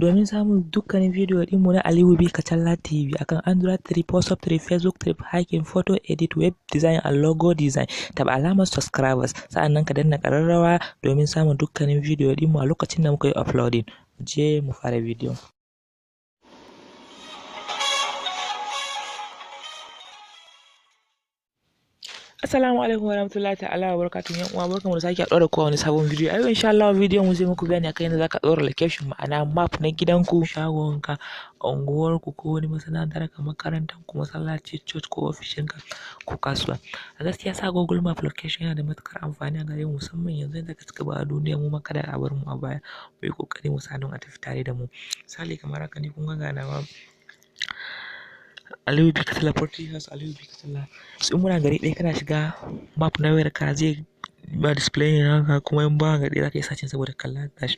domin samun dukkanin bidiyo ɗinmu na Aliyu B Kacalla TV akan Android 3, WhatsApp 3, Facebook 3, Hacking, Photo Edit, Web Design and Logo Design. Taɓa alamar subscribers, sa'annan ka danna ƙararrawa domin samun dukkanin bidiyo ɗinmu a lokacin da muka yi uploading. Je mu fara bidiyon. Assalamu alaikum warahmatullahi ta'ala wabarakatuh. Yan uwa barkamu da sake haɗuwa da kowa wani sabon bidiyo. A yau insha Allah bidiyon mu zai muku bayani akan yadda zaka ɗora location, ma'ana map na gidanku, shagonka, unguwarku ko wani masana'antar ka, makarantar ku, masallaci, church ko ofishinka ko kasuwa. A gaskiya sa Google Map location yana da matukar amfani a gare mu, musamman yanzu da ka cika ba a duniya mu kada a bar mu a baya. Mu yi kokari mu sa don a tafi tare da mu. Misali kamar haka ni kun ga ganawa Aliyu B Kacalla Property House, Aliyu B Kacalla. So in muna gari ɗaya kana shiga map na wayar ka zai ba display haka, kuma in ba gari za ka yi sacin saboda kalla dashi.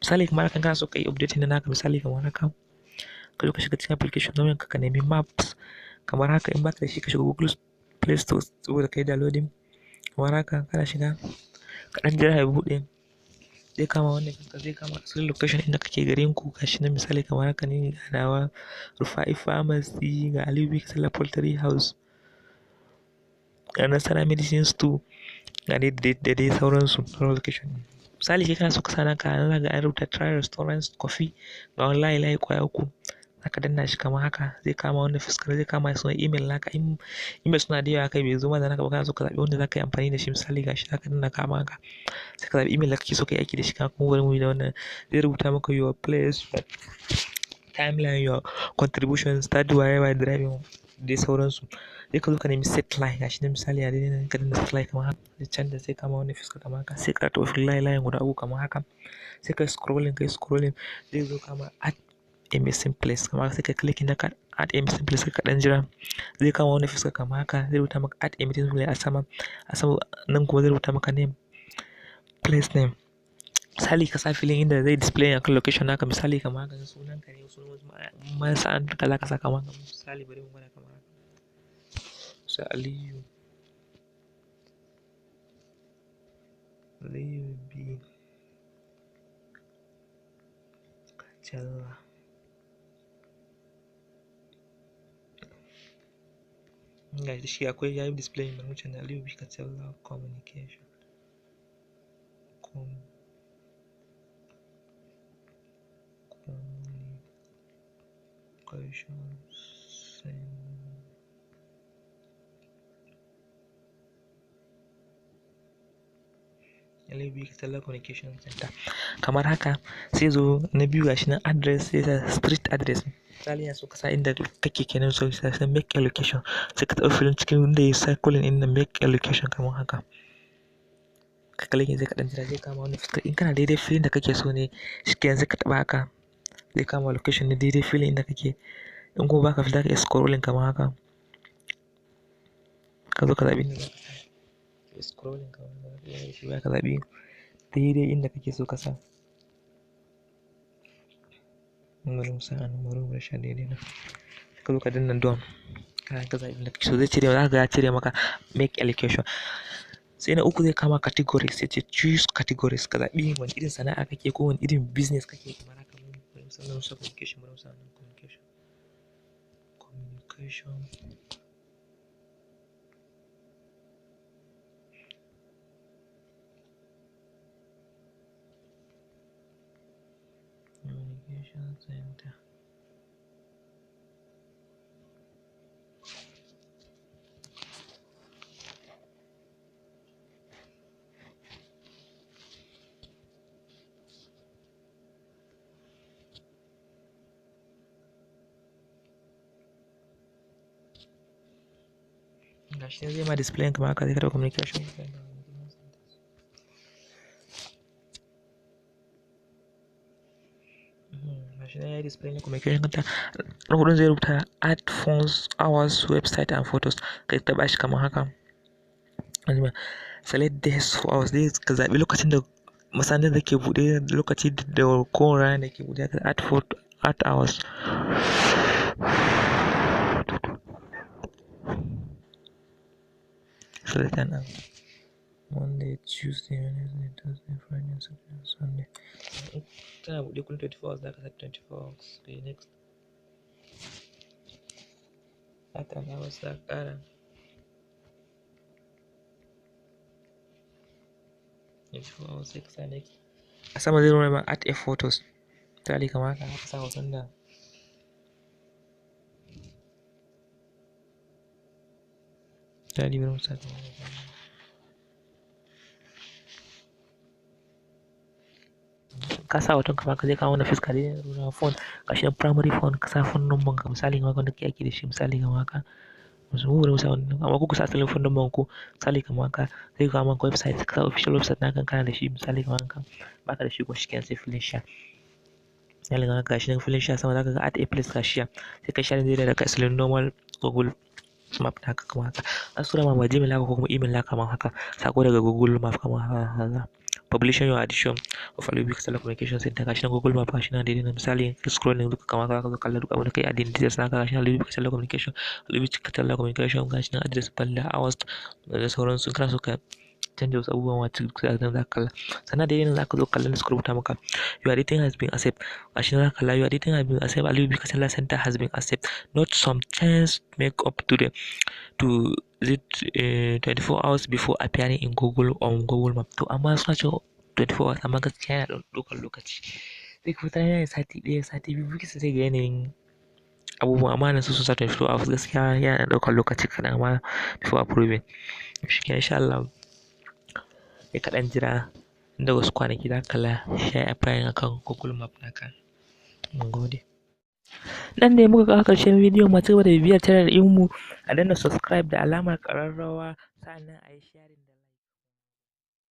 Misali kamar haka kana so ka yi updating na naka, misali kamar haka ka zo ka shiga cikin application na wayarka ka nemi maps kamar haka, in baka da shi ka shiga Google Play Store saboda ka yi downloading. Kamar haka kana shiga ka ɗan jira ya buɗe, zai kama wannan fuska, zai kama asalin location inda kake garin ku. Gashi nan misali kamar haka ne ganawa Rufai Pharmacy, ga Aliyu B Kacalla Poultry House, ga Nasara Medicine Store, ga dai sauransu sauran location. Misali kai kana so ka sa naka nan ga an rubuta Try Restaurants Coffee, ga wani layi kwaya uku, zaka danna shi kamar haka, zai kama wannan fuskar, zai kama sunan email naka. In email suna da yawa kai bai zo ma da naka ba, kana so ka zaɓi wanda zaka yi amfani da shi. Misali gashi zaka danna kama haka, sai ka zaɓi email da kake so ka yi aiki da shi. Kuma bari mu yi da wannan, zai rubuta maka your place, your timeline, your contribution, start wherever driving dai sauransu. Sai ka zo ka nemi set line, gashi nan misali a daidai nan ka danna set line kamar haka, zai canza sai kama wannan fuskar kamar haka, sai ka tafi layin guda uku kamar haka, sai ka scrolling zai zo kama add a missing place kamar haka, sai ka clicking da ka add a missing place, sai ka ɗan jira, zai kama wannan fuskar kamar haka, zai rubuta maka add a missing place a sama nan kuma zai rubuta maka name, place name. Misali ka sa filin inda zai display akan location naka, misali kamar haka sunan ka ne, sunan masana'antar ka zaka saka maka. Misali bari mu gwada kamar haka, sai Aliyu B Kacalla. Ga shi akwai yayi display mai wucin Aliyu B Kacalla Communication. Aliyu B Kacalla Communication Center. Kamar haka sai zo na biyu gashi nan address, sai sa street address. Misali yana so ka sa inda kake kenan, so sai make a location, sai ka taɓa filin cikin inda ya circling inda make a location kamar haka. Ka kalli zai kaɗan jira, zai kama wani fuskar. In kana daidai filin da kake so ne shi ke yanzu ka taɓa haka, zai kama location na daidai filin inda kake. In kuma baka fita ka yi scrolling kamar haka, ka zo ka zaɓi inda zaka sa scrolling kamar haka, shi ba ka zaɓi daidai inda kake so ka sa. Bari mu sa anan, bari mu sha daidai nan. Ka zo ka danna done, ka zaɓi inda kake so, zai cire maka, ya cire maka make a location. Sai na uku zai kama categories, sai ce choose categories, ka zaɓi wani irin sana'a kake ko wani irin business kake. Kamar haka bari mu sa communication, bari mu sa communication. Communication Center. Gashi nan zai ma display kamar haka, zai karɓa communication. Gashi nan yayi display na communication center. Na hudun zai rubuta add phones, hours, website and photos. Ka taɓa shi kamar haka. Select days for hours, dai ka zaɓi lokacin da masana'antar da ke buɗe, lokaci da kowane rana da ke buɗe. Ka add hours. Select an hour. Monday, Tuesday, Wednesday, Thursday, Friday, Saturday, Sunday. Tana buɗe kullum 24 hours za ka saka 24 hours. Okay, next. Data hours za ka ƙara. 24 hours sai ka sa next. A sama zai nuna ma add a photos. Misali kamar haka ka sa hoton da misali bari mu sa ka sa hoton kamar ka zai kawo mana fuska dai nuna phone gashi nan primary phone ka sa phone number ka misali kamar wanda kake aiki da shi misali kamar haka mu bari mu sa wannan amma ku sa asalin phone number ku misali kamar haka zai kawo maka website ka sa official website naka kana da shi misali kamar haka baka da shi ko shikenan sai filin share misali kamar haka gashi nan filin share sama zaka ga add a place ka share sai ka share zai da ka asalin normal Google map naka kamar haka an tura ma Gmail haka ko kuma email naka kamar haka sako daga Google map kamar haka publishing your addition of Alubix Telecommunication Center gashi nan Google map gashi nan daidai na misali scroll ne duka kamar haka kalla duka abin da kai adding details naka gashi nan Alubix Telecommunication gashi nan address balla hours da sauransu kana so ka canja wasu abubuwan wacce za ka kalla sannan daidai nan za ka zo kallon suka rubuta maka your editing has been accepted gashi nan za ka kalla your editing has been accepted Alubix Center has been accepted not some change make up to 24 hours before appearing in Google on Google Map to amma suna cewa 24 hours amma gaskiya yana ɗaukar lokaci sai ka fitar yana sati ɗaya sati biyu kisa sai ga yanayin abubuwan amma na su sun sa 24 hours gaskiya yana ɗaukar lokaci kaɗan amma before approving shi ke insha Allah ya kaɗan jira inda wasu kwanaki za ka kalla shi ya applying akan Google Map naka mun gode. Nan ne muka kawo ƙarshen bidiyon mu ci gaba da bibiyar channel ɗinmu a danna subscribe da alamar ƙararrawa sannan a yi sharing.